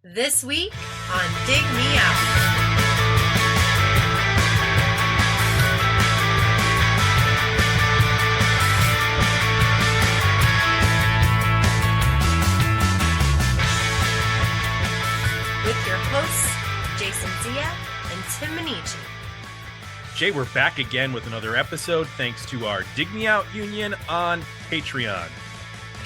This week on Dig Me Out. With your hosts, Jason Zia and Tim Minichi. Jay, we're back again with another episode thanks to our Dig Me Out Union on Patreon.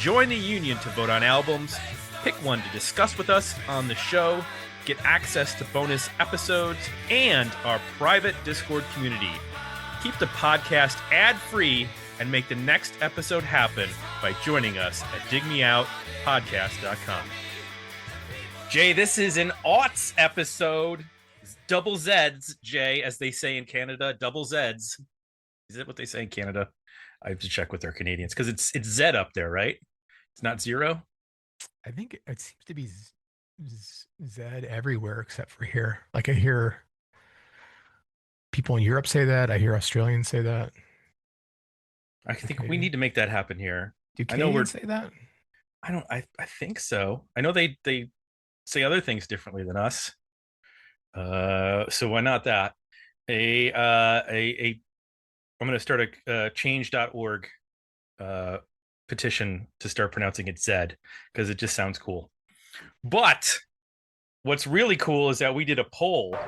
Join the union to vote on albums, pick one to discuss with us on the show, get access to bonus episodes, and our private Discord community. Keep the podcast ad-free and make the next episode happen by joining us at digmeoutpodcast.com. Jay, this is an aughts episode. Double Zeds, Jay, as they say in Canada. Double Zeds. Is that what they say in Canada? I have to check with our Canadians because it's Z up there, right? It's not zero. I think it seems to be Z everywhere except for here. Like I hear people in Europe say that. I hear Australians say that. I think we need to make that happen here. Do Canadians say that? I think so. I know they say other things differently than us. So why not that? I'm going to start a change.org petition to start pronouncing it Zed because it just sounds cool. But what's really cool is that we did a poll for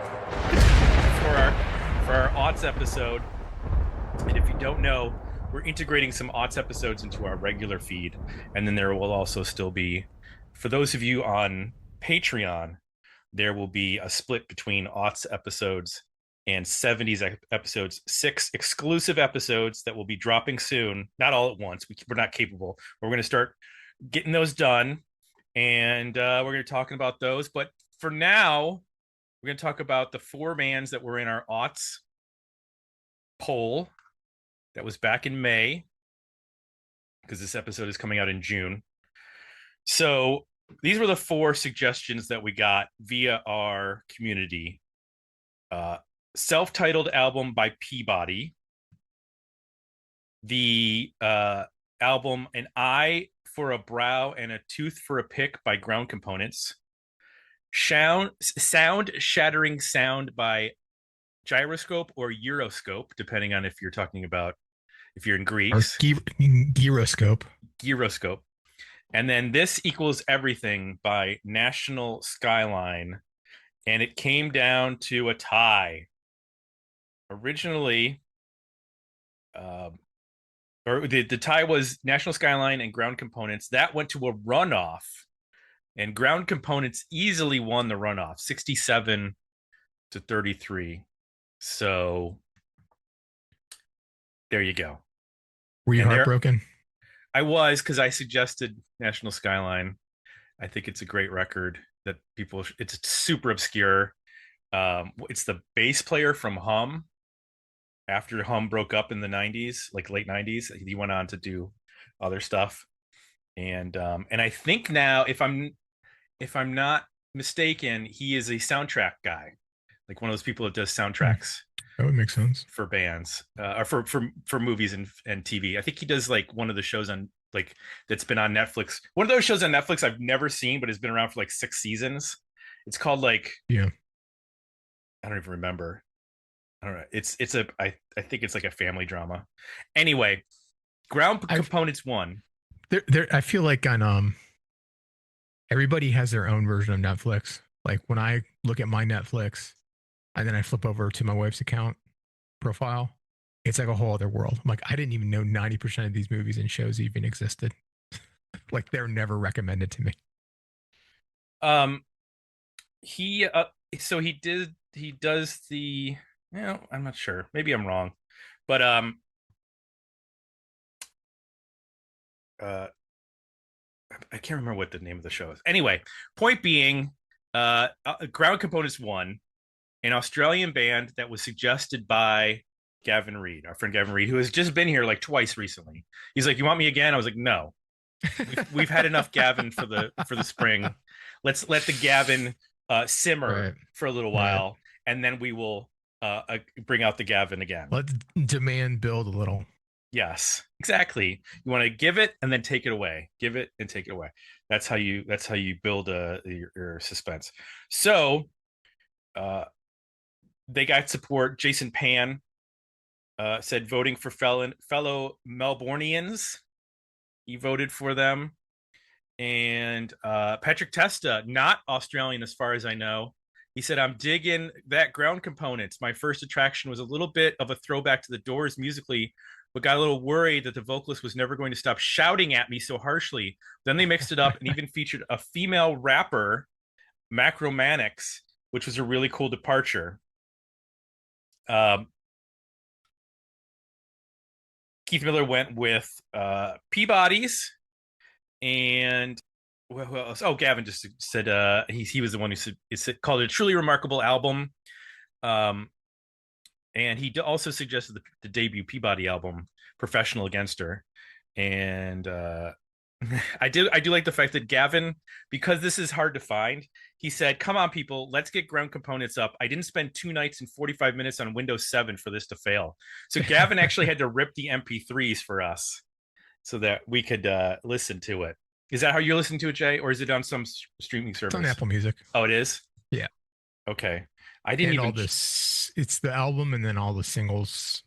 our aughts episode. And if you don't know, we're integrating some aughts episodes into our regular feed. And then there will also still be, for those of you on Patreon, there will be a split between aughts episodes and 70s episodes, 6 exclusive episodes that will be dropping soon, not all at once. We're not capable. We're going to start getting those done, and we're going to be talking about those. But for now, we're going to talk about the 4 bands that were in our aughts poll that was back in May, because this episode is coming out in June. So these were the 4 suggestions that we got via our community. Self-titled album by Peabody. The album An Eye for a Brow and a Tooth for a Pick by Ground Components. Sound Shattering Sound by Gyroscope or Euroscope, depending on if you're talking about, if you're in Greece. Gyroscope. Gyroscope. And then This Equals Everything by National Skyline. And it came down to a tie. Originally, the tie was National Skyline and Ground Components. That went to a runoff. And Ground Components easily won the runoff, 67-33. So there you go. Were you heartbroken? I was, because I suggested National Skyline. I think it's a great record that it's super obscure. It's the bass player from Hum. After Hum broke up in the 90s, like late 90s, he went on to do other stuff. And I think now, if I'm not mistaken, he is a soundtrack guy, like one of those people that does soundtracks. That would make sense for bands, or for movies and TV. I think he does like one of the shows on that's been on Netflix. One of those shows on Netflix I've never seen, but has been around for like 6 seasons. It's called I don't even remember. I don't know. I think it's like a family drama. Anyway, Ground Components won. I feel like on everybody has their own version of Netflix. Like when I look at my Netflix and then I flip over to my wife's account profile, it's like a whole other world. I'm like, I didn't even know 90% of these movies and shows even existed. Like they're never recommended to me. He does the, I'm not sure. Maybe I'm wrong. But I can't remember what the name of the show is. Anyway, point being, Ground Components won, an Australian band that was suggested by Gavin Reed, our friend Gavin Reed, who has just been here like twice recently. He's like, "You want me again?" I was like, "No, we've had enough Gavin for the spring. Let's let the Gavin simmer for a little while, and then we will bring out the Gavin again. Let's demand build a little." Yes, exactly. You want to give it and then take it away. Give it and take it away. That's how you build your suspense. So they got support. Jason Pan said voting for fellow Melbourneians. He voted for them. And Patrick Testa, not Australian as far as I know, he said, I'm digging that ground components. My first attraction was a little bit of a throwback to the Doors musically, but got a little worried that the vocalist was never going to stop shouting at me so harshly. Then they mixed it up and even featured a female rapper, Macromanix, which was a really cool departure. Keith Miller went with Peabody's, and who else? Oh, Gavin just said he was the one who said it's called a truly remarkable album. And he also suggested the debut Peabody album, Professional Against Her. And I do like the fact that Gavin, because this is hard to find, he said, come on, people, let's get ground components up. I didn't spend 2 nights and 45 minutes on Windows 7 for this to fail. So Gavin actually had to rip the MP3s for us so that we could listen to it. Is that how you're listening to it, Jay? Or is it on some streaming service? It's on Apple Music. Oh, it is? Yeah. Okay. I didn't and even... all this, it's the album and then all the singles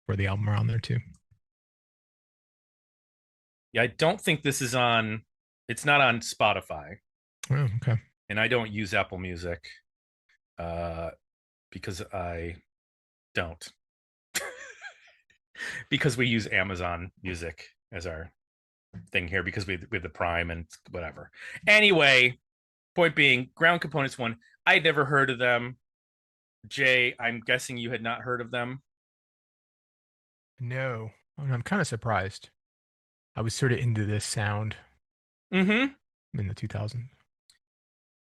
for the album are on there too. Yeah, I don't think this is on... It's not on Spotify. Oh, okay. And I don't use Apple Music because I don't. Because we use Amazon Music as our thing here because we have the Prime and whatever. Anyway, point being, ground components won. I'd never heard of them. Jay, I'm guessing you had not heard of them. No, I'm kind of surprised. I was sort of into this sound in the 2000s.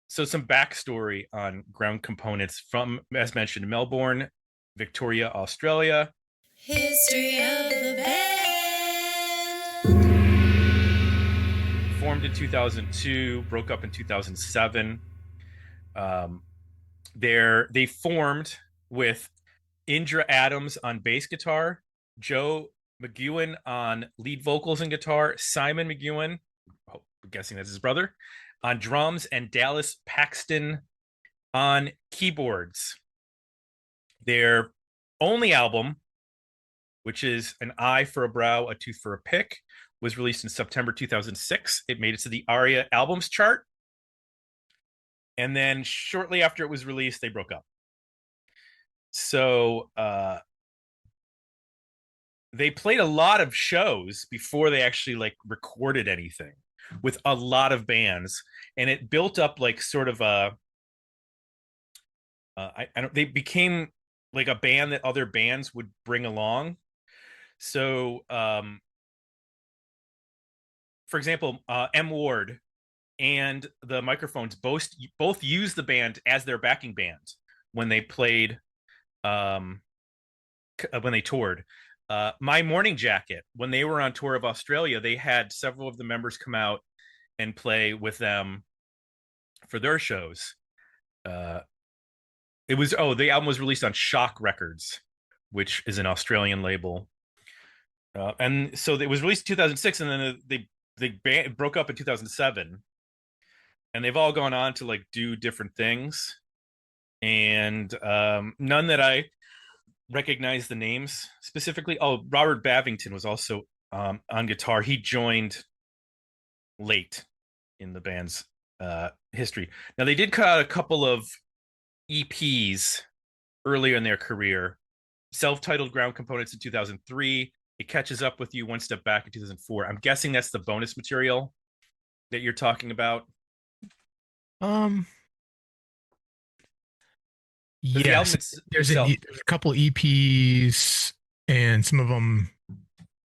So some backstory on ground components from, as mentioned, Melbourne, Victoria, Australia. History of the band. Formed in 2002, broke up in 2007. They formed with Indra Adams on bass guitar, Joe McGuigan on lead vocals and guitar, Simon McGuigan, I'm guessing that's his brother, on drums, and Dallas Paxton on keyboards. Their only album, which is An Eye for a Brow, A Tooth for a Pick, was released in September 2006. It made it to the ARIA albums chart. And then shortly after it was released, they broke up. So they played a lot of shows before they actually like recorded anything with a lot of bands. And it built up like sort of they became like a band that other bands would bring along. So, for example, M. Ward and the Microphones both used the band as their backing band when they played, when they toured. My Morning Jacket, when they were on tour of Australia, they had several of the members come out and play with them for their shows. The album was released on Shock Records, which is an Australian label. And so it was released in 2006, and then they broke up in 2007. And they've all gone on to like do different things, and none that I recognize the names specifically. Oh, Robert Bavington was also on guitar. He joined late in the band's history. Now they did cut out a couple of EPs earlier in their career. Self-titled Ground Components in 2003. It Catches Up With You One Step Back in 2004. I'm guessing that's the bonus material that you're talking about. Yes, there's a couple EPs, and some of them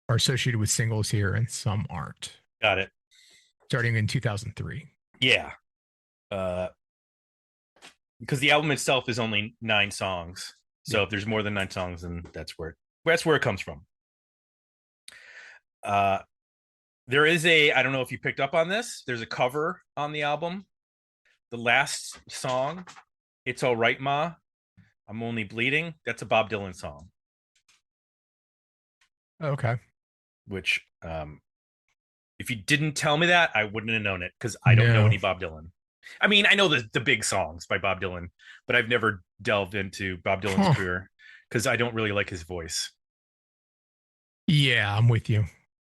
are associated with singles here, and some aren't. Got it. Starting in 2003. Yeah. Because the album itself is only 9 songs. So if there's more than 9 songs, then that's where it comes from. There is I don't know if you picked up on this, there's a cover on the album. The last song, It's All Right, Ma, I'm Only Bleeding, that's a Bob Dylan song. Okay. which if you didn't tell me that, I wouldn't have known it because I don't know No. any Bob Dylan. I mean, I know the big songs by Bob Dylan, but I've never delved into Bob Dylan's Huh. career because I don't really like his voice. Yeah, I'm with you.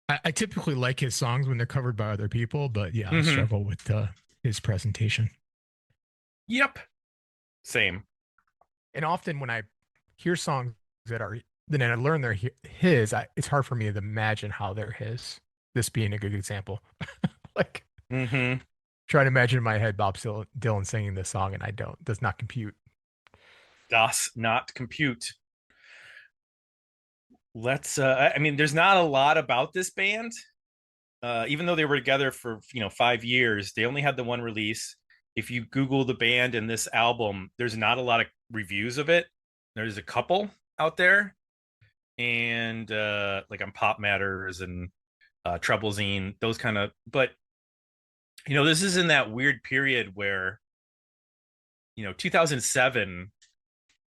I typically like his songs when they're covered by other people, but yeah, I Mm-hmm. struggle with his presentation. Yep. Same. And often when I hear songs that are, then I learn they're his, it's hard for me to imagine how they're his. This being a good example. Like, Mm-hmm. try to imagine in my head Bob Dylan singing this song, and I don't. Does not compute. Does not compute. Let's I mean, there's not a lot about this band. Even though they were together for 5 years, they only had the one release. If you Google the band and this album, there's not a lot of reviews of it. There's a couple out there, and like on Pop Matters and Troublezine, those kind of. But this is in that weird period where 2007.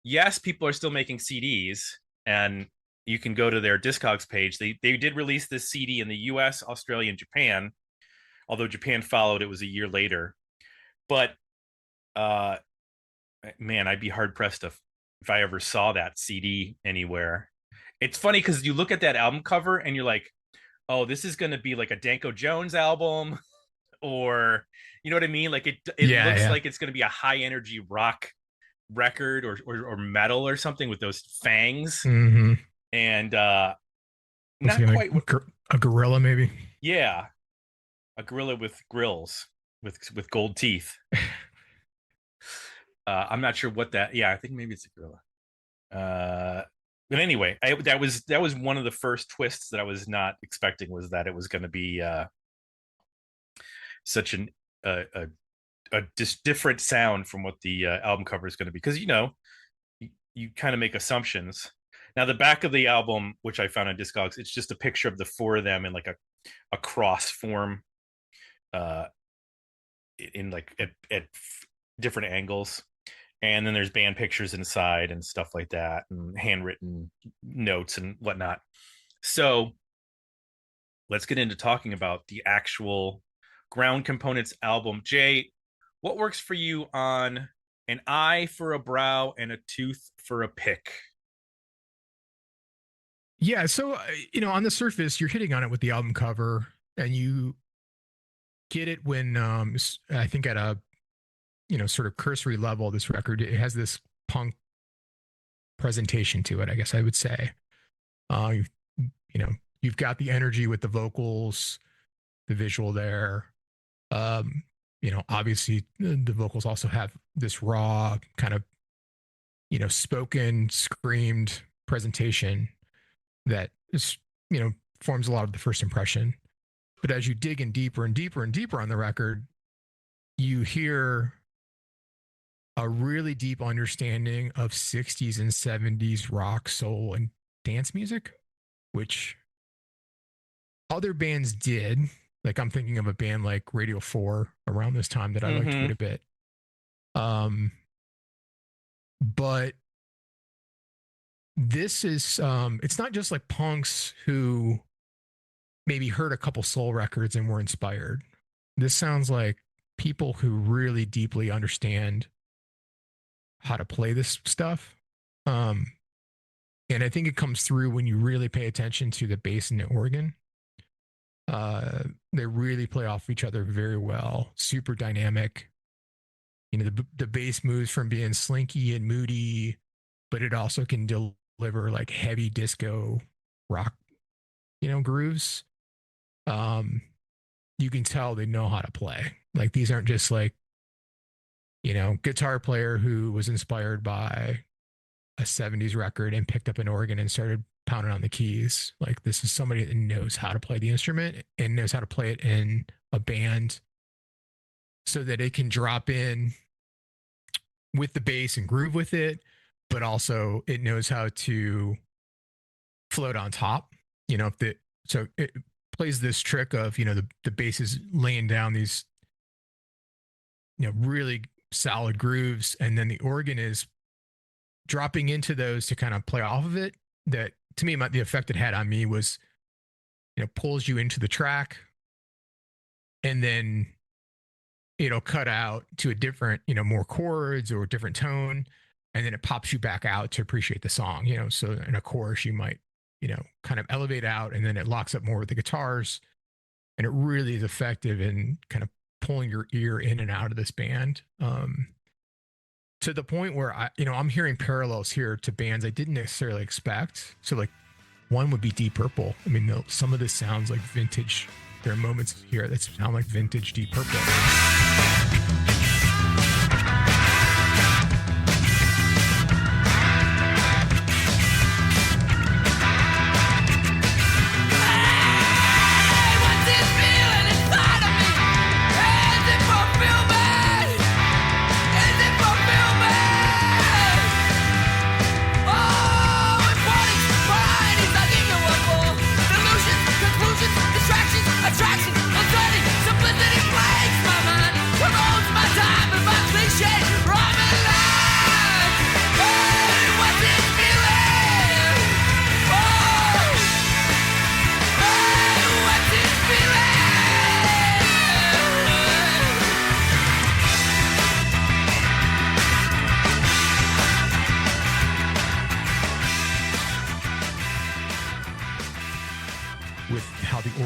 Yes, people are still making CDs, and you can go to their Discogs page. They did release this CD in the U.S., Australia, and Japan. Although Japan followed, it was a year later. But uh, man, I'd be hard pressed if I ever saw that CD anywhere. It's funny because you look at that album cover and you're like, oh, this is going to be like a Danko Jones album, or you know what I mean? Like it Yeah, looks yeah. like it's going to be a high energy rock record or metal or something with those fangs, Mm-hmm. and Looks not like quite what. a gorilla, maybe. Yeah, a gorilla with grills with gold teeth. I'm not sure what that. Yeah, I think maybe it's a gorilla. But anyway, that was one of the first twists that I was not expecting, was that it was going to be such a different sound from what the album cover is going to be, because you kind of make assumptions. Now the back of the album, which I found on Discogs, it's just a picture of the four of them in like a cross form, uh, in like at different angles, and then there's band pictures inside and stuff like that, and handwritten notes and whatnot. So let's get into talking about the actual Ground Components album. Jay, what works for you on an eye for a brow and a tooth for a pick? Yeah, so on the surface, you're hitting on it with the album cover, and you get it when I think at a sort of cursory level, this record, it has this punk presentation to it, I guess I would say. You've, you've got the energy with the vocals, the visual there. Obviously the vocals also have this raw kind of spoken, screamed presentation that is forms a lot of the first impression. But as you dig in deeper and deeper and deeper on the record, you hear a really deep understanding of 60s and 70s rock, soul, and dance music, which other bands did. Like, I'm thinking of a band like Radio 4 around this time that I liked quite Mm-hmm. a bit. But this is it's not just like punks who maybe heard a couple soul records and were inspired. This sounds like people who really deeply understand how to play this stuff. And I think it comes through when you really pay attention to the bass and the organ. They really play off each other very well. Super dynamic. The bass moves from being slinky and moody, but it also can deliver like heavy disco rock, grooves. You can tell they know how to play. Like, these aren't just like, guitar player who was inspired by a 70s record and picked up an organ and started pounding on the keys. Like, this is somebody that knows how to play the instrument and knows how to play it in a band so that it can drop in with the bass and groove with it, but also it knows how to float on top. So it plays this trick of, the bass is laying down these, really solid grooves, and then the organ is dropping into those to kind of play off of it. that to me, the effect it had on me was, pulls you into the track and then it'll cut out to a different, more chords or a different tone. And then it pops you back out to appreciate the song, So in a chorus, you might, kind of elevate out and then it locks up more with the guitars. And it really is effective in kind of pulling your ear in and out of this band. To the point where I'm hearing parallels here to bands I didn't necessarily expect. So like one would be Deep Purple. I mean, some of this sounds like vintage. There are moments here that sound like vintage Deep Purple.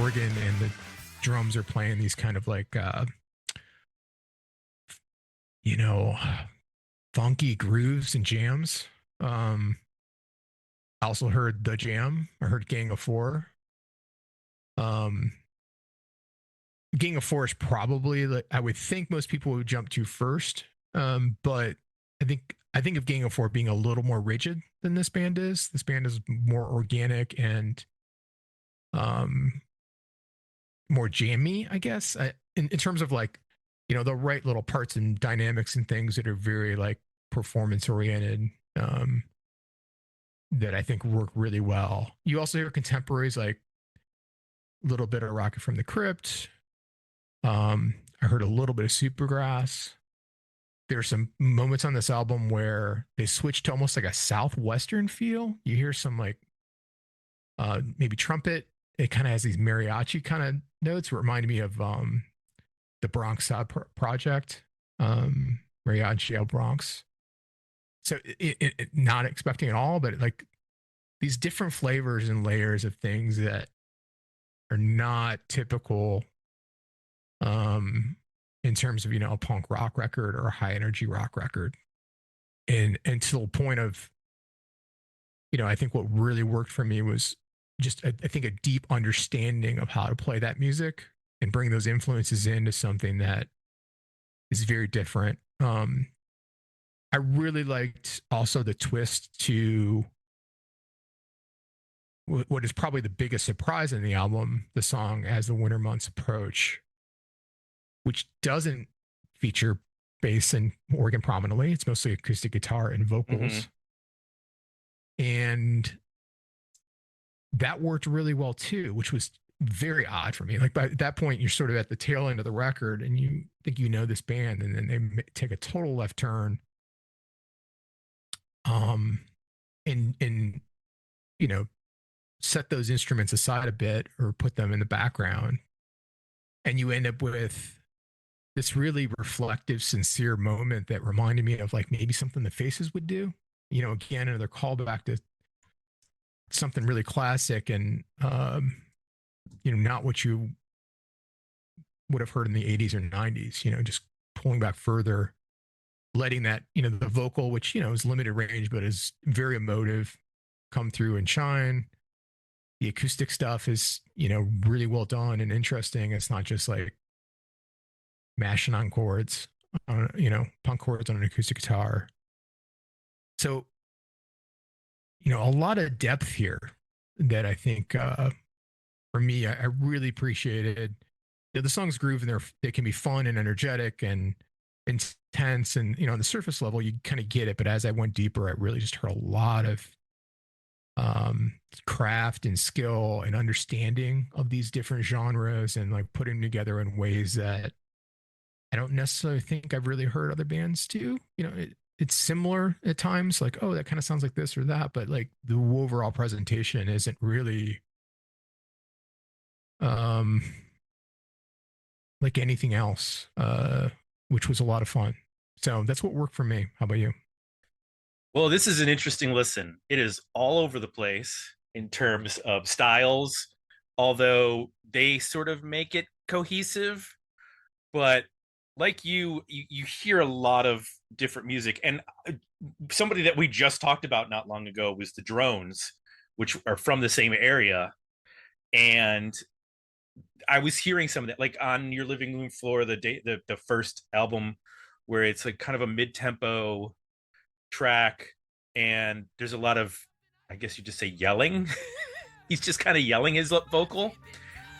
Organ and the drums are playing these kind of like funky grooves and jams. I also heard The Jam. I heard Gang of Four. Gang of Four is probably like I would think most people would jump to first, but I think of Gang of Four being a little more rigid than this band is. This band is more organic and more jammy, I guess, in terms of like, the right little parts and dynamics and things that are very like performance oriented, that I think work really well. You also hear contemporaries, like a little bit of Rocket from the Crypt. I heard a little bit of Supergrass. There's some moments on this album where they switch to almost like a Southwestern feel. You hear some like maybe trumpet. It kind of has these mariachi kind of notes. It reminded me of the Bronx Side Project, Mariachi El Bronx. So it not expecting at all, but like these different flavors and layers of things that are not typical in terms of, a punk rock record or a high energy rock record. And to the point of, I think what really worked for me was just, I think, a deep understanding of how to play that music and bring those influences into something that is very different. I really liked also the twist to what is probably the biggest surprise in the album, the song As the Winter Months Approach, which doesn't feature bass and organ prominently. It's mostly acoustic guitar and vocals. Mm-hmm. And that worked really well too, which was very odd for me. Like by that point, you're sort of at the tail end of the record and you think this band, and then they take a total left turn. And set those instruments aside a bit or put them in the background, and you end up with this really reflective, sincere moment that reminded me of like maybe something the Faces would do. Again, another callback to something really classic and not what you would have heard in the 80s or 90s, just pulling back further, letting that, the vocal, which, is limited range, but is very emotive, come through and shine. The acoustic stuff is, really well done and interesting. It's not just like mashing on chords, punk chords on an acoustic guitar. So, a lot of depth here that I think, for me, I really appreciated. The songs groove and they can be fun and energetic and intense, and on the surface level you kind of get it, but as I went deeper, I really just heard a lot of craft and skill and understanding of these different genres and like putting them together in ways that I don't necessarily think I've really heard other bands do. it's similar at times, like, oh, that kind of sounds like this or that, but like the overall presentation isn't really um like anything else, which was a lot of fun. So that's what worked for me. How about you? Well, this is an interesting listen. It is all over the place in terms of styles, although they sort of make it cohesive. But like you hear a lot of different music. And somebody that we just talked about not long ago was the Drones, which are from the same area. And I was hearing some of that, like on Your Living Room Floor, the first album, where it's like kind of a mid tempo track, and there's a lot of, I guess you just say, yelling. He's just kind of yelling his vocal,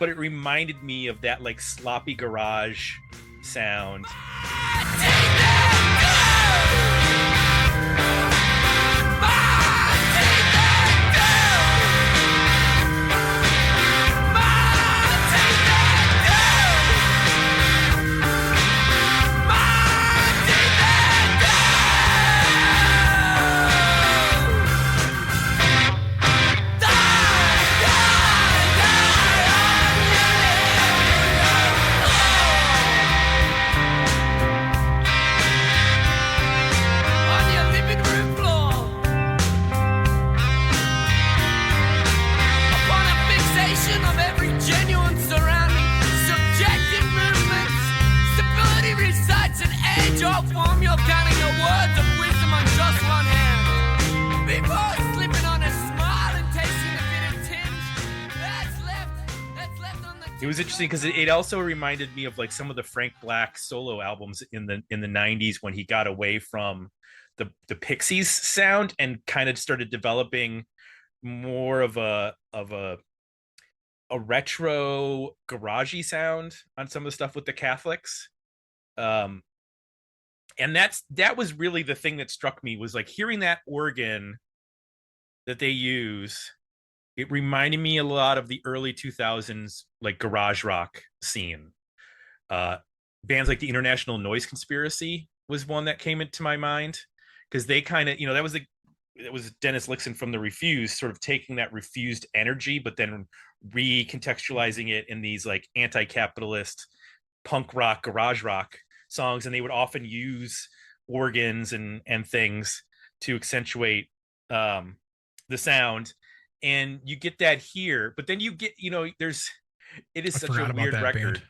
but it reminded me of that like sloppy garage sound. It was interesting because it also reminded me of like some of the Frank Black solo albums in the 90s, when he got away from the Pixies sound and kind of started developing more of a retro garagey sound on some of the stuff with the Catholics. Um and that was really the thing that struck me, was like hearing that organ that they use. It reminded me a lot of the early 2000s like garage rock scene. uh Bands like the International Noise Conspiracy was one that came into my mind, because they kind of, that was it was Dennis Lixon from the Refused, sort of taking that Refused energy but then recontextualizing it in these like anti-capitalist punk rock, garage rock songs, and they would often use organs and things to accentuate the sound. And you get that here, but then you get, it is I such a forgot about weird that record.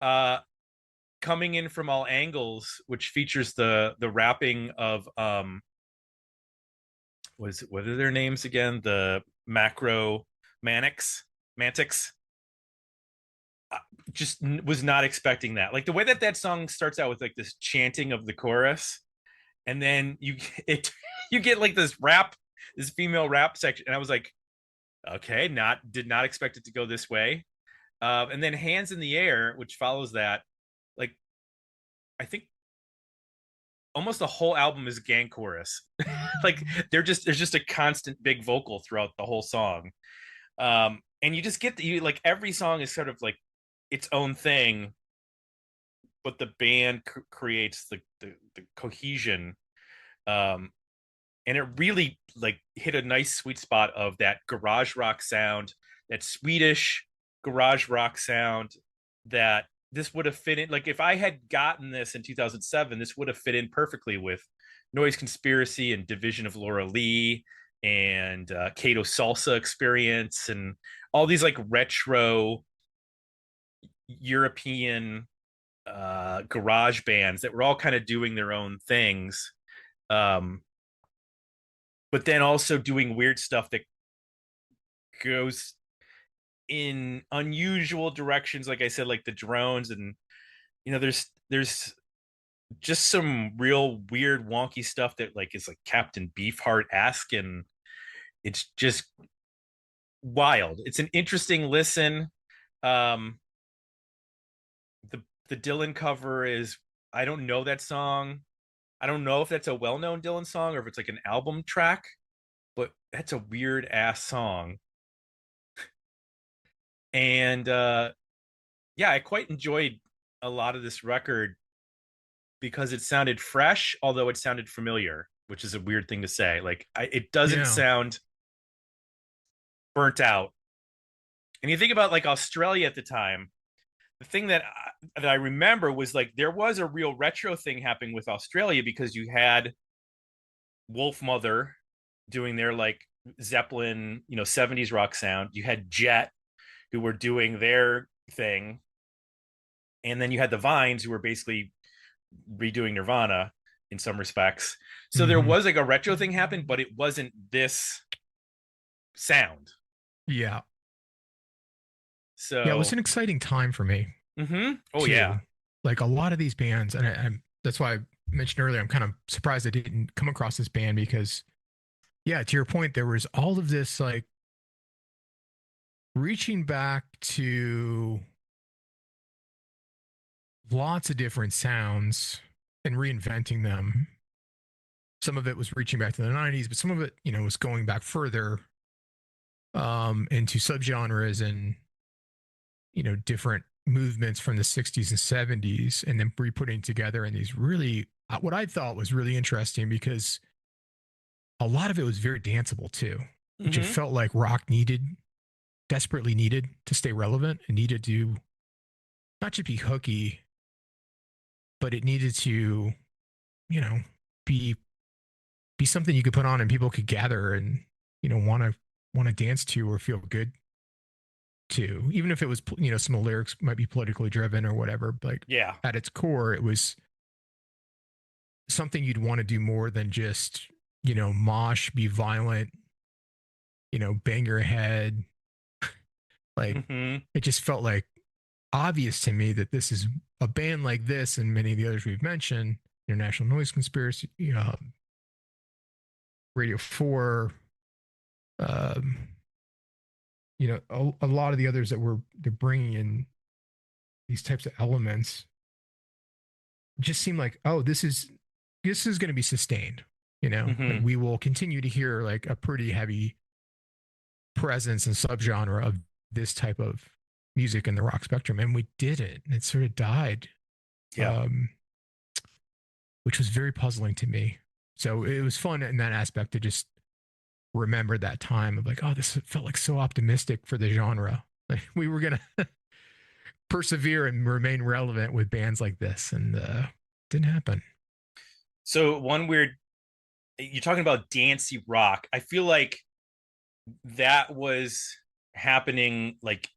band. Coming in from All Angles, which features the rapping of what are their names again? The Macro Manics, Mantics. Just was not expecting that. Like the way that song starts out with like this chanting of the chorus, and then you get like this female rap section, and I was like, okay, did not expect it to go this way. And then Hands in the Air, which follows that, like I think almost the whole album is gang chorus. Like there's just a constant big vocal throughout the whole song. And you just get you like every song is sort of like its own thing, but the band creates the cohesion. um and it really like hit a nice sweet spot of that garage rock sound, that Swedish garage rock sound, that this would have fit in. Like if I had gotten this in 2007, this would have fit in perfectly with Noise Conspiracy and Division of Laura Lee and Kato Salsa Experience and all these like retro European garage bands that were all kind of doing their own things. um but then also doing weird stuff that goes in unusual directions, like I said, like the Drones. And there's just some real weird wonky stuff that like is like Captain Beefheart-esque, and it's just wild. It's an interesting listen. um the Dylan cover is, I don't know that song. I don't know if that's a well-known Dylan song or if it's like an album track, but that's a weird ass song. And yeah, I quite enjoyed a lot of this record. because it sounded fresh, although it sounded familiar, which is a weird thing to say. Like it doesn't Yeah. sound burnt out. And you think about like Australia at the time, the thing that I remember was like there was a real retro thing happening with Australia because you had Wolf Mother doing their like Zeppelin, 70s rock sound. You had Jet who were doing their thing. And then you had the Vines who were basically redoing Nirvana in some respects. So there Mhm. was like a retro thing happened, but it wasn't this sound. Yeah. Yeah, it was So, an exciting time for me oh too. yeah, Like a lot of these bands, and I'm that's why I mentioned earlier. I'm kind of surprised I didn't come across this band because, yeah, to your point, there was all of this like reaching back to lots of different sounds and reinventing them. Some of it was reaching back to the 90s, but some of it, was going back further into subgenres and, different movements from the 60s and 70s, and then re-putting together in these really, what I thought was really interesting because a lot of it was very danceable too, which it felt like rock desperately needed to stay relevant and needed to not just be hooky, but it needed to, you know, be something you could put on and people could gather and, want to dance to or feel good to, even if it was, some of the lyrics might be politically driven or whatever. Like yeah. at its core, it was something you'd want to do more than just, mosh, be violent, bang your head. Like it just felt like obvious to me that this is a band like this and many of the others we've mentioned, International Noise Conspiracy, Radio 4, um, a lot of the others that they're bringing in these types of elements just seem like, oh, this is going to be sustained. Like we will continue to hear like a pretty heavy presence and subgenre of this type of music in the rock spectrum, and we did it. It sort of died, Yeah. which was very puzzling to me. So it was fun in that aspect to just remember that time of like, oh, this felt like so optimistic for the genre. Like we were gonna persevere and remain relevant with bands like this, and didn't happen. So you're talking about dancey rock. I feel like that was happening like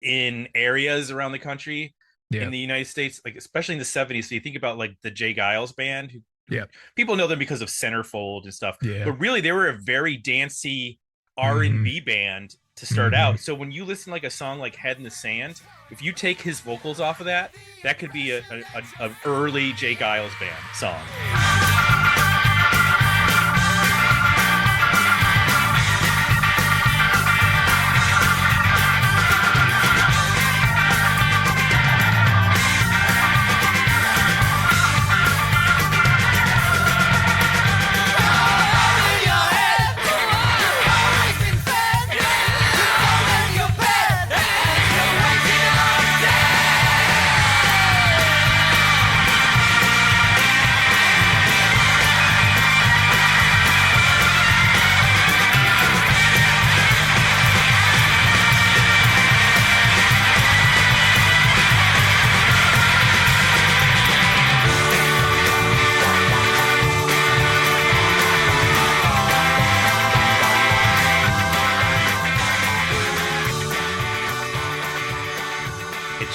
in areas around the country Yeah, in the United States, like especially in the 70s. So you think about like the Jay Giles band, who yeah, people know them because of Centerfold and stuff, yeah. but really they were a very dancey Mm-hmm. R&B band to start Mm-hmm. out. So when you listen like a song like Head in the Sand, if you take his vocals off of that, that could be a early Jay Giles band song.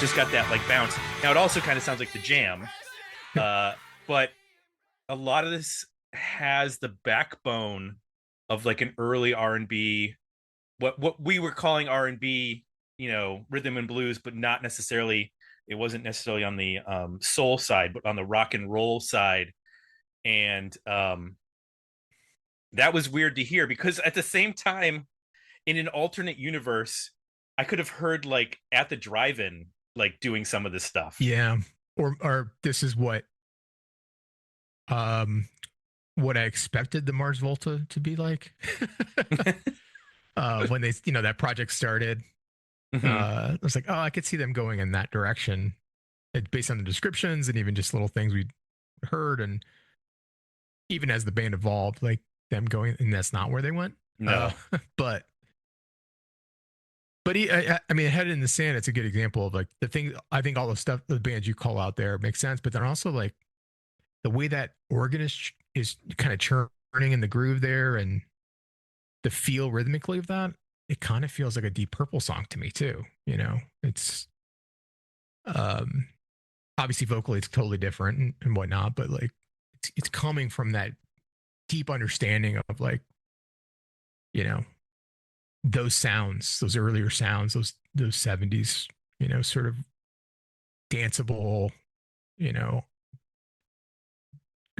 Just got that like bounce. Now it also kind of sounds like the Jam, but a lot of this has the backbone of like an early R&B, what we were calling R&B, rhythm and blues, but not necessarily. It wasn't necessarily on the soul side, but on the rock and roll side, and that was weird to hear because at the same time, in an alternate universe, I could have heard like at the drive-in like doing some of this stuff. Yeah. Or this is what I expected the Mars Volta to be like. When they, that project started. I was like, oh, I could see them going in that direction. based on the descriptions and even just little things we heard, and even as the band evolved, like them going, and that's not where they went. No. But I mean, Head in the Sand, it's a good example of like the thing. I think all the stuff, the bands you call out there makes sense, but then also like the way that organist is kind of churning in the groove there and the feel rhythmically of that, it kind of feels like a Deep Purple song to me too. You know, it's um obviously vocally it's totally different and whatnot, but like it's coming from that deep understanding of like, you know, those sounds, those earlier sounds, those 70s, you know, sort of danceable, you know,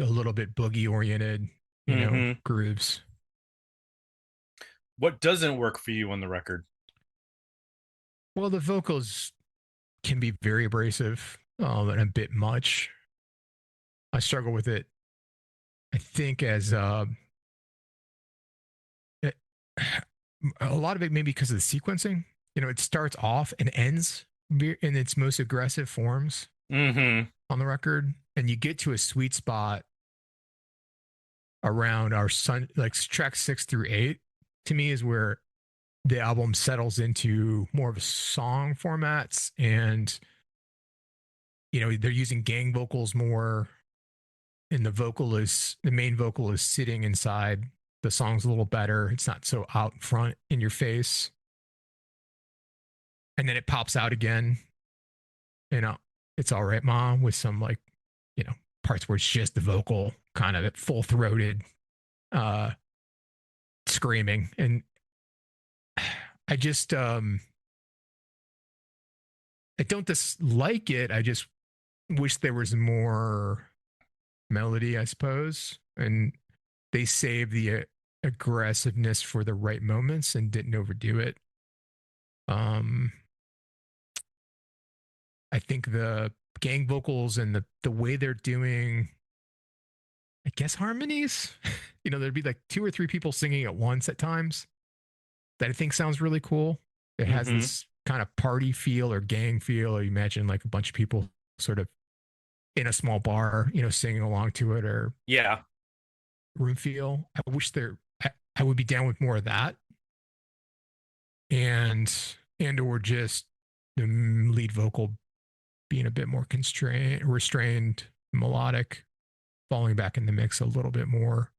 a little bit boogie oriented, you know, grooves. What doesn't work for you on the record? Well, the vocals can be very abrasive and a bit much. I struggle with it. I think as it, a lot of it maybe because of the sequencing. You know, it starts off and ends in its most aggressive forms on the record, and you get to a sweet spot around our sun, like track 6 through 8. To me, is where the album settles into more of a song formats, and you know they're using gang vocals more, and the main vocal is sitting inside the song's a little better. It's not so out front in your face. And then it pops out again. You know, it's all right, mom, with some like, you know, parts where it's just the vocal kind of full throated screaming. And I just I don't dislike it. I just wish there was more melody, I suppose. And they saved the aggressiveness for the right moments and didn't overdo it. I think the gang vocals and the way they're doing, I guess, harmonies, you know, there'd be like 2 or 3 people singing at once at times that I think sounds really cool. It has this kind of party feel or gang feel, or you imagine like a bunch of people sort of in a small bar, you know, singing along to it, or room feel. I wish I would be down with more of that. And or just the lead vocal being a bit more restrained, melodic, falling back in the mix a little bit more.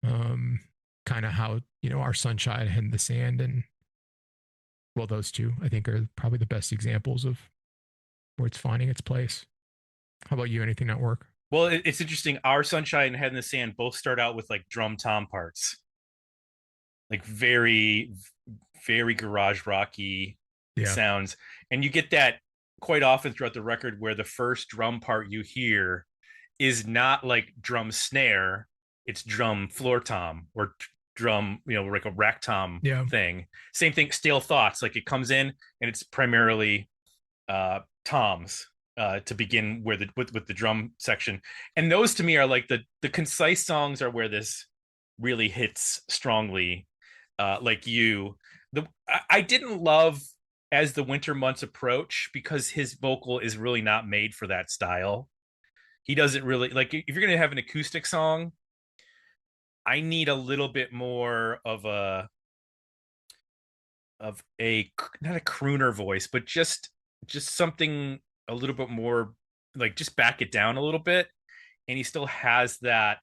Kind of how, you know, Our Sunshine and the Sand, and well, those two I think are probably the best examples of where it's finding its place. How about you? Anything not work? Well, it's interesting. Our Sunshine and Head in the Sand both start out with like drum tom parts, like very, very garage rocky sounds, and you get that quite often throughout the record, where the first drum part you hear is not like drum snare, it's drum floor tom or drum, you know, like a rack tom thing. Same thing, Stale Thoughts, like it comes in and it's primarily toms to begin with the drum section. And those to me are like the concise songs are where this really hits strongly. Like I didn't love As the Winter Months Approach, because his vocal is really not made for that style. He doesn't really, like, if you're going to have an acoustic song, I need a little bit more of a not a crooner voice, but just something a little bit more, like, just back it down a little bit. And he still has that,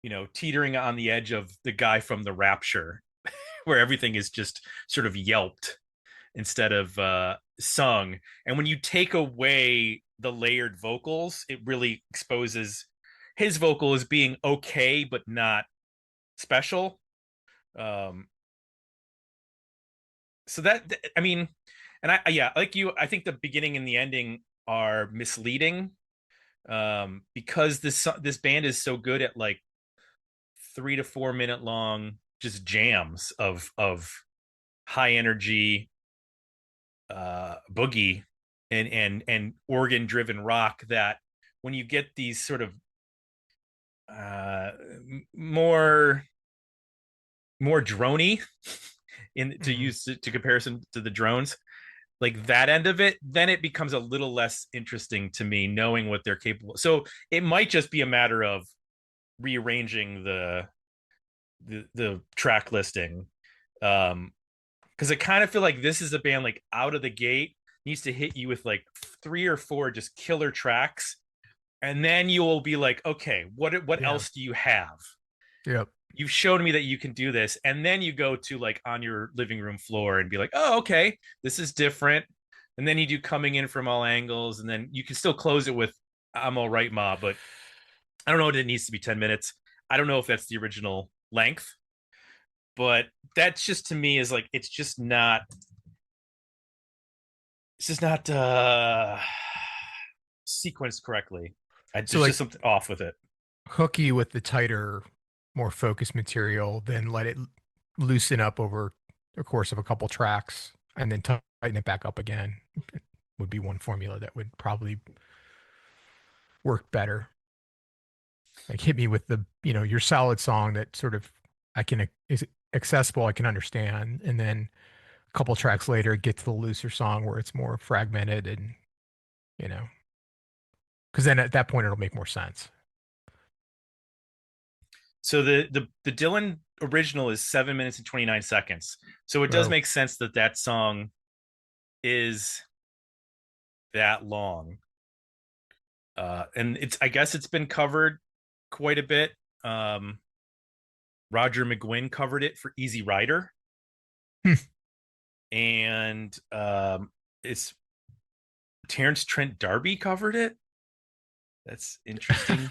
you know, teetering on the edge of the guy from The Rapture, where everything is just sort of yelped instead of sung. And when you take away the layered vocals, it really exposes his vocal as being okay but not special. So that, I mean, and I like you, I think the beginning and the ending are misleading, because this band is so good at like 3 to 4 minute long just jams of high energy boogie and organ driven rock, that when you get these sort of more droney to use to comparison to the drones, like that end of it, then it becomes a little less interesting to me, knowing what they're capable. So it might just be a matter of rearranging the track listing, because I kind of feel like this is a band like out of the gate needs to hit you with like 3 or 4 just killer tracks, and then you will be like, okay, what else do you have? Yep. You've shown me that you can do this, and then you go to like on your living room floor and be like, oh, okay, this is different. And then you do Coming In From All Angles, and then you can still close it with I'm All Right Ma, but I don't know if it needs to be 10 minutes. I don't know if that's the original length, but that's just, to me, is like, it's just not sequenced correctly. There's like, just something off with it. Hook you with the tighter, more focused material, then let it loosen up over the course of a couple tracks, and then tighten it back up again. It would be one formula that would probably work better. Like, hit me with the, your solid song that sort of is accessible, I can understand, and then a couple tracks later get to the looser song where it's more fragmented, and because then at that point it'll make more sense. So the Dylan original is 7 minutes and 29 seconds. So it does make sense that that song is that long. And I guess it's been covered quite a bit. Roger McGuigan covered it for Easy Rider. And it's Terrence Trent D'Arby covered it. That's interesting.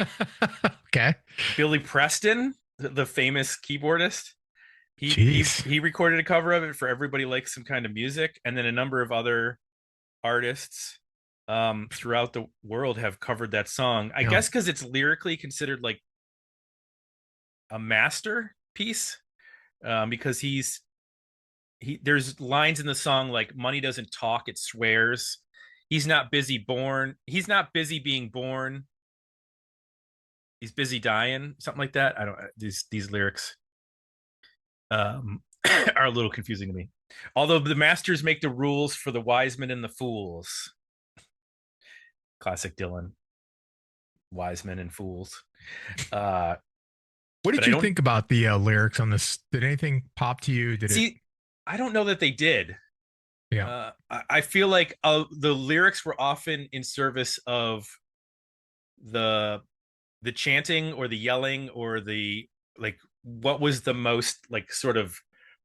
Okay. Billy Preston, the famous keyboardist, he recorded a cover of it for Everybody Likes Some Kind of Music, and then a number of other artists throughout the world have covered that song. I guess because it's lyrically considered like a masterpiece, because there's lines in the song like "Money doesn't talk, it swears." He's not busy being born. He's busy dying, something like that. I don't. These lyrics are a little confusing to me. Although the masters make the rules for the wise men and the fools. Classic Dylan. Wise men and fools. What did you think about the lyrics on this? Did anything pop to you? I don't know that they did. Yeah. I feel like the lyrics were often in service of the chanting or the yelling or the, like, what was the most like sort of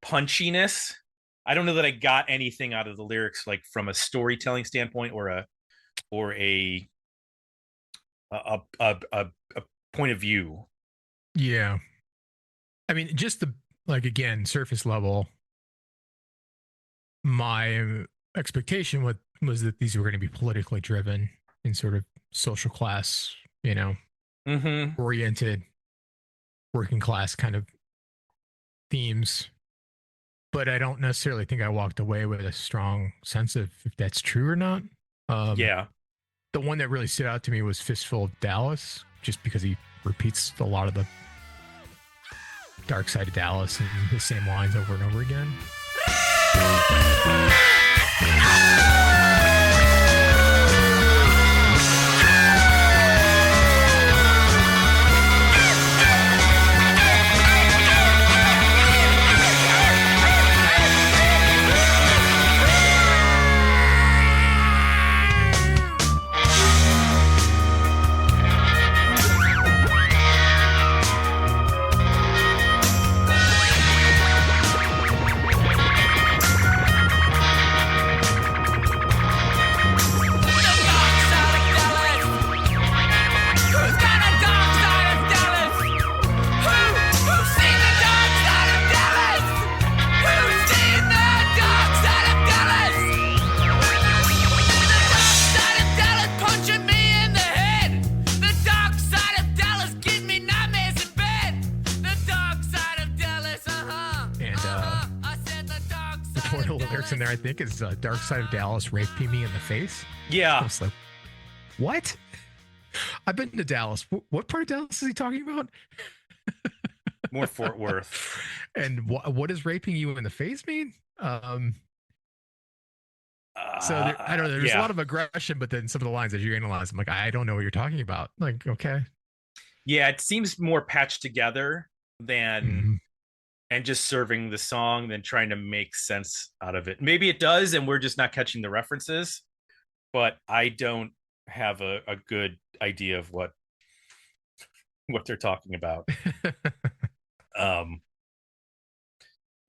punchiness. I don't know that I got anything out of the lyrics like from a storytelling standpoint or a point of view. Yeah. I mean, just again, surface level, my expectation was that these were going to be politically driven in sort of social class, oriented, working class kind of themes. But I don't necessarily think I walked away with a strong sense of if that's true or not. Yeah. The one that really stood out to me was Fistful of Dallas, just because he repeats a lot of the dark side of Dallas and the same lines over and over again. In there, I think, is Dark Side of Dallas raping me in the face. Yeah. I was like, what? I've been to Dallas. What part of Dallas is he talking about? More Fort Worth. And what does raping you in the face mean? So there, I don't know. There's a Yeah. lot of aggression, but then some of the lines as you analyze, I'm like, I don't know what you're talking about. Like, okay. Yeah, it seems more patched together than Mhm. and just serving the song than trying to make sense out of it. Maybe it does, and we're just not catching the references, but I don't have a good idea of what they're talking about. Um,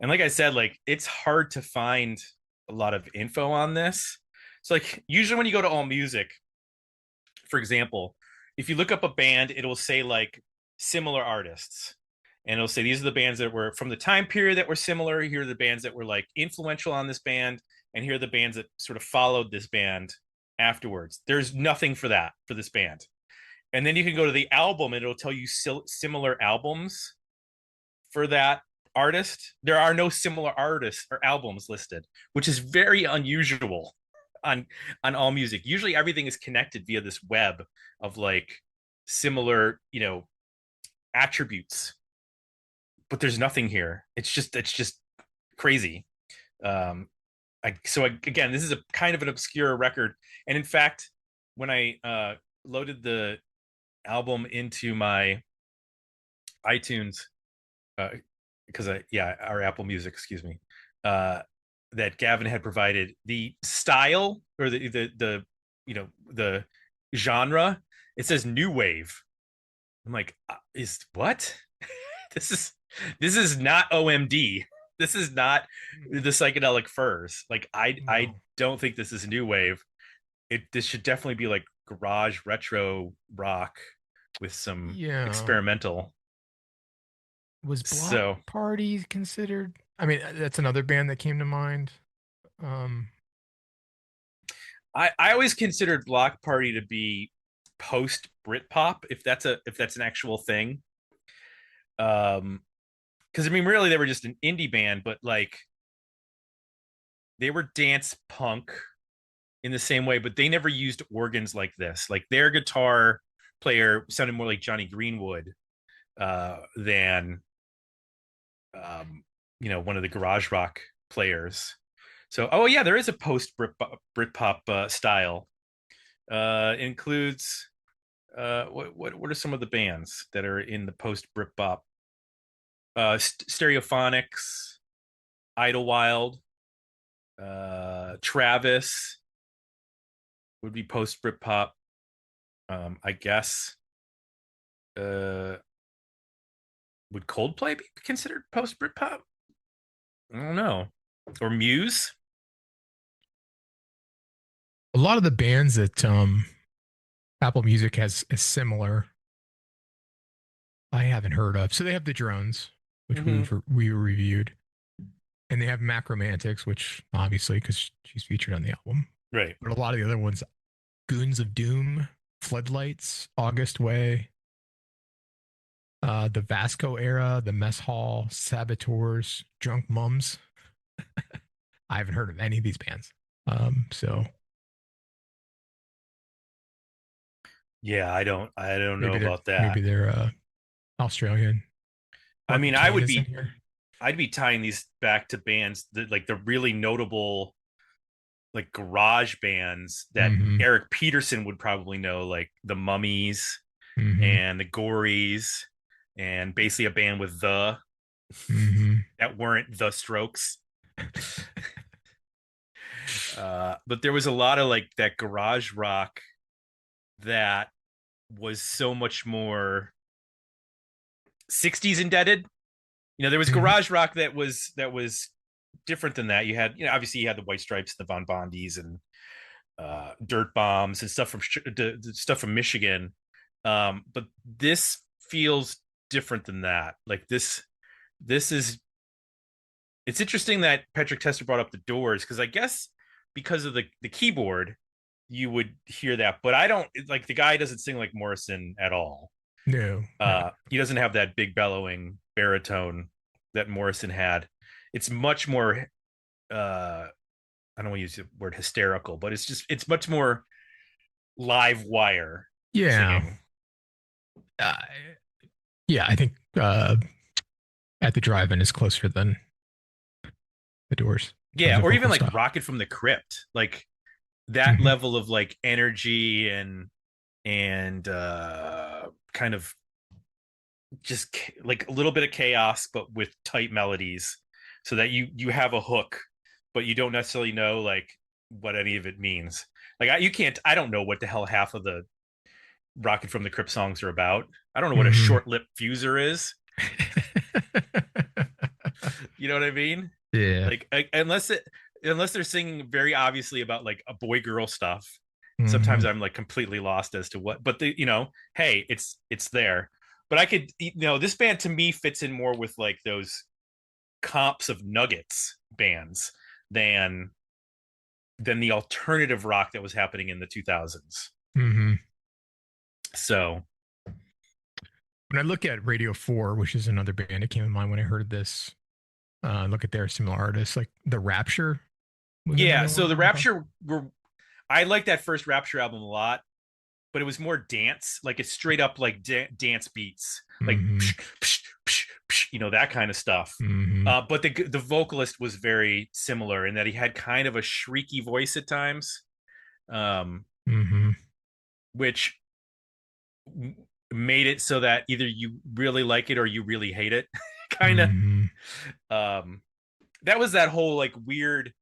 and like I said, like it's hard to find a lot of info on this. So like usually when you go to All Music, for example, if you look up a band, it'll say like similar artists. And it'll say these are the bands that were from the time period that were similar. Here are the bands that were like influential on this band. And here are the bands that sort of followed this band afterwards. There's nothing for that for this band. And then you can go to the album and it'll tell you similar albums for that artist. There are no similar artists or albums listed, which is very unusual on All Music. Usually everything is connected via this web of like similar, attributes. But there's nothing here. It's just crazy. Again, this is a kind of an obscure record. And in fact, when I loaded the album into my iTunes, because our Apple Music, excuse me, that Gavin had provided, the style or the the genre, it says new wave. I'm like, is what? this is not OMD. This is not the psychedelic furs. Like I don't think this is new wave. This should definitely be like garage retro rock with some experimental. Was Block Party considered? I mean, that's another band that came to mind. I always considered Block Party to be post Britpop, if that's an actual thing. Because I mean, really, they were just an indie band, but like they were dance punk in the same way, but they never used organs like this. Like their guitar player sounded more like Johnny Greenwood than one of the garage rock players. So, oh yeah, there is a post Britpop style. Includes what are some of the bands that are in the post Britpop? Stereophonics, Idlewild, Travis would be post Britpop, I guess. Would Coldplay be considered post Britpop? I don't know. Or Muse? A lot of the bands that Apple Music has is similar. I haven't heard of. So they have the Drones, which we reviewed, and they have Macromantics, which obviously because she's featured on the album, right? But a lot of the other ones, Goons of Doom, Floodlights, August Way, the Vasco era, the Mess Hall, Saboteurs, Drunk Mums. I haven't heard of any of these bands. So yeah, I don't know about that. Maybe they're Australian. I mean, I'd be tying these back to bands that like the really notable like garage bands that Eric Peterson would probably know, like the Mummies and the Gories, and basically a band with that weren't the Strokes. But there was a lot of like that garage rock that was so much more 60s indebted. There was garage rock that was different than that. You had, obviously you had the White Stripes, the Von Bondis, and Dirt Bombs and stuff from Michigan. But this feels different than that. Like this is, it's interesting that Patrick Tester brought up the Doors, because I guess because of the keyboard you would hear that, but I don't, like, the guy doesn't sing like Morrison at all. No. He doesn't have that big bellowing baritone that Morrison had. It's much more I don't want to use the word hysterical, but it's much more live wire. Yeah. Yeah, I think At the Drive-In is closer than the Doors. Yeah, or even like style. Rocket from the Crypt. Like that Mhm. level of like energy and kind of just like a little bit of chaos, but with tight melodies, so that you have a hook, but you don't necessarily know like what any of it means. Like you can't. I don't know what the hell half of the Rocket from the Crypt songs are about. I don't know what a Mhm. short lip fuser is. You know what I mean? Yeah. Like unless they're singing very obviously about like a boy girl stuff. Sometimes Mhm. I'm like completely lost as to what. But hey, it's there. But I could, this band to me fits in more with like those comps of Nuggets bands than than the alternative rock that was happening in the 2000s. Mhm. So When I look at Radio 4, which is another band that came in mind when I heard this, look at their similar artists, like The Rapture was yeah, another so the one. Rapture were I like that first Rapture album a lot, but it was more dance, like it's straight up like dance beats, like Mm-hmm. psh, psh, psh, psh, that kind of stuff. Mm-hmm. But the vocalist was very similar in that he had kind of a shrieky voice at times, um, Mm-hmm. which made it so that either you really like it or you really hate it, kind of. Mm-hmm. Um, that was that whole like weird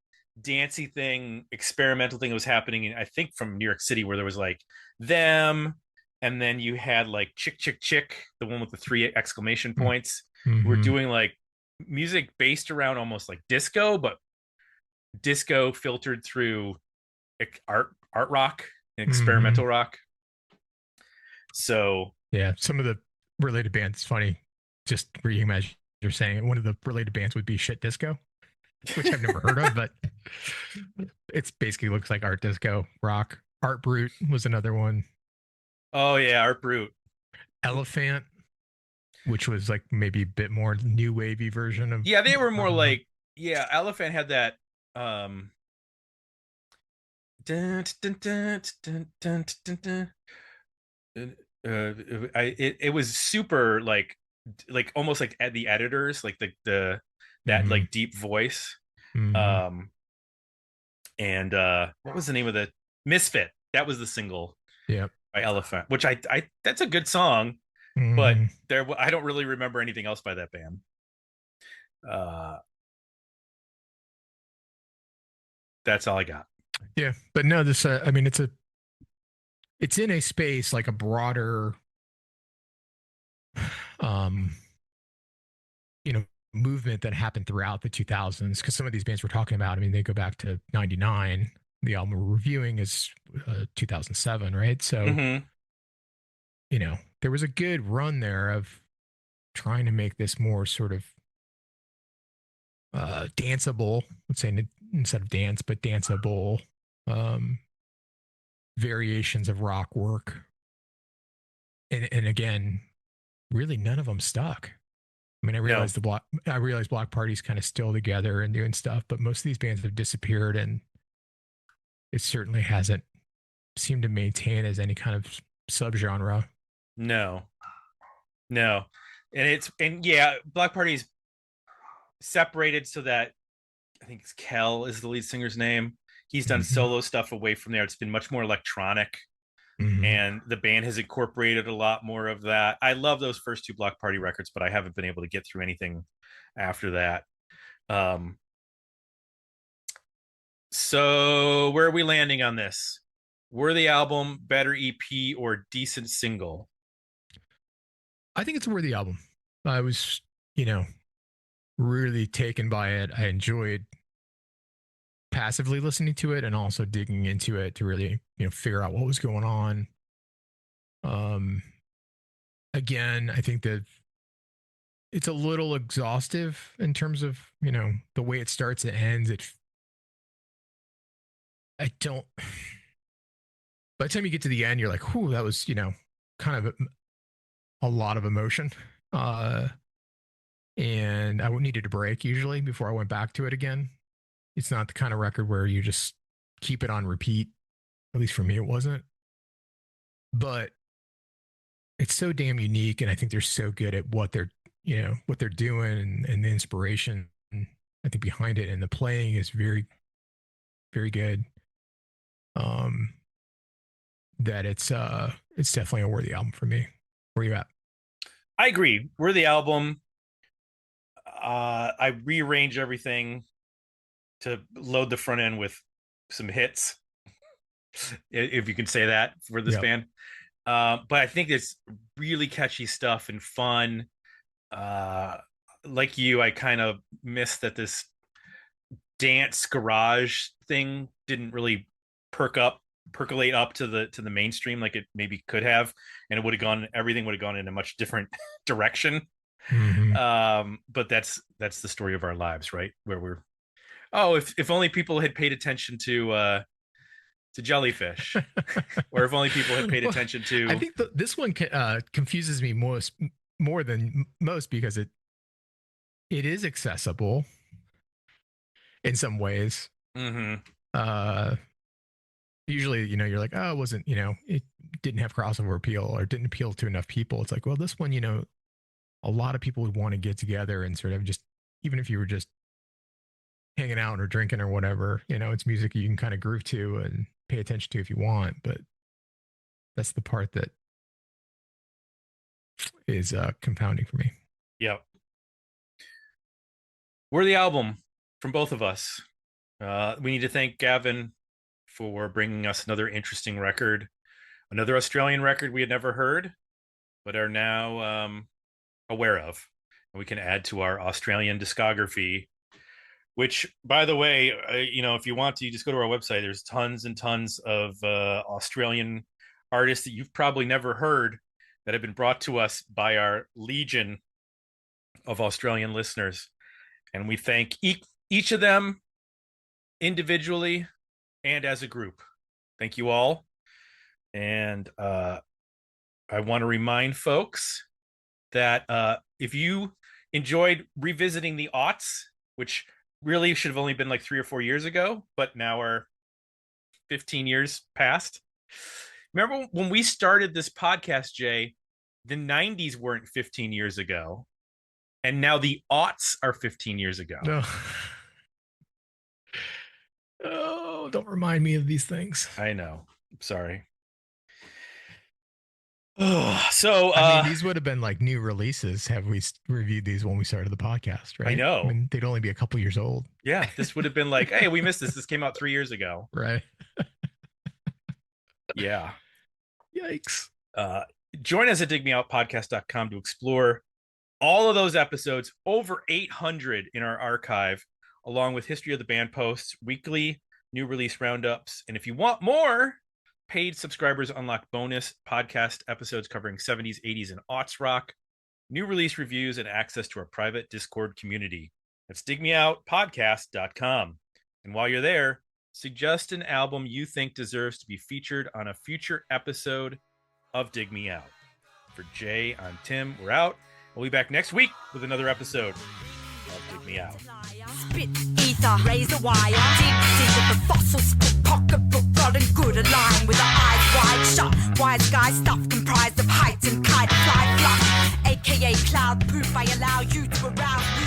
dancey thing, experimental thing that was happening in, I think, from New York City, where there was like them, and then you had like Chick Chick Chick, the one with the three exclamation points, who were Mm-hmm. doing like music based around almost like disco, but disco filtered through art rock and Mm-hmm. experimental rock. So Yeah, some of the related bands, funny, just reimagine you're saying it. One of the related bands would be Shit Disco, which I've never heard of, but it's basically looks like art disco rock. Art Brute was another one. oh yeah, Art Brute. Elephant, which was like maybe a bit more new wavy version of Yeah, they were more rock. like, yeah, Elephant had that um dun, dun, dun, dun, dun, dun, dun. It was super like almost like the editors, like the that Mm-hmm. like deep voice. Mm-hmm. Um and what was the name of the Misfit? That was the single Yep. by Elephant, which I that's a good song, but Mm-hmm. I don't really remember anything else by that band. Uh that's all I got. Yeah, but no, this. I mean, it's in a space like a broader, um, you know, movement that happened throughout the 2000s. Because some of these bands we're talking about, I mean, they go back to '99. The album we're reviewing is 2007, right? So Mm-hmm. there was a good run there of trying to make this more sort of danceable. Let's say instead of dance, but danceable um, variations of rock work. And again, really none of them stuck. I mean, No. I realize Block Party's kind of still together and doing stuff, but most of these bands have disappeared, and it certainly hasn't seemed to maintain as any kind of subgenre. No. No. And yeah, Black Party's separated so that I think it's Kel is the lead singer's name. He's done Mm-hmm. solo stuff away from there. It's been much more electronic, Mm-hmm. and the band has incorporated a lot more of that. I love those first two Block Party records, but I haven't been able to get through anything after that. Um, so where are we landing on this? Worthy album, better EP, or decent single? I think it's a worthy album. I was, you know, really taken by it. I enjoyed passively listening to it and also digging into it to really, figure out what was going on. Um, Again, I think that it's a little exhaustive in terms of, the way it starts and ends. I don't, by the time you get to the end, you're like, whew, that was, kind of a lot of emotion. Uh, and I needed a break usually before I went back to it again. It's not the kind of record where you just keep it on repeat. At least for me, it wasn't. But it's so damn unique, and I think they're so good at what they're doing and the inspiration I think behind it, and the playing is very, very good. that it's definitely a worthy album for me. Where you at? I agree. Worthy album. I rearrange everything to load the front end with some hits, if you can say that for this band. But I think it's really catchy stuff and fun. Like you, I kind of missed that this dance garage thing didn't really percolate up to the mainstream like it maybe could have, and everything would have gone in a much different direction. Mm-hmm. But that's the story of our lives, right? Where if only people had paid attention to Jellyfish, or if only people had paid attention to. I think this one confuses me more than most because it is accessible in some ways. Mm-hmm. Usually, you're like, oh, it wasn't, it didn't have crossover appeal or didn't appeal to enough people. It's like, well, this one, a lot of people would want to get together and sort of just, even if you were just hanging out or drinking or whatever, it's music you can kind of groove to and pay attention to if you want. But that's the part that is confounding for me. Yep. We're the album from both of us. We need to thank Gavin for bringing us another interesting record, another Australian record we had never heard, but are now aware of. And we can add to our Australian discography, which, by the way, if you want to, you just go to our website. There's tons and tons of Australian artists that you've probably never heard that have been brought to us by our legion of Australian listeners. And we thank each of them individually and as a group. Thank you all. And I want to remind folks that if you enjoyed revisiting the aughts, which really should have only been like 3 or 4 years ago, but now are 15 years past. Remember when we started this podcast, Jay, the 90s weren't 15 years ago, and now the aughts are 15 years ago. No. Oh, don't remind me of these things. I know. I'm sorry. So I mean, these would have been like new releases. Have we reviewed these when we started the podcast? Right? I know. I mean, they'd only be a couple years old. Yeah, this would have been like, hey, we missed this. This came out 3 years ago. Right. Yeah. Yikes. Join us at digmeoutpodcast.com to explore all of those episodes, over 800 in our archive, along with history of the band posts, weekly new release roundups. And if you want more, paid subscribers unlock bonus podcast episodes covering 70s, 80s, and aughts rock, new release reviews, and access to our private Discord community. That's digmeoutpodcast.com. And while you're there, suggest an album you think deserves to be featured on a future episode of Dig Me Out. For Jay, I'm Tim. We're out. We'll be back next week with another episode of Dig Me Out. Spit, ether, razor wire, digs into the fossils, pocketbook, got a good align with the eyes wide shut. Wise guy stuff comprised of height and kite, fly, fluff, aka cloud proof. I allow you to arouse me.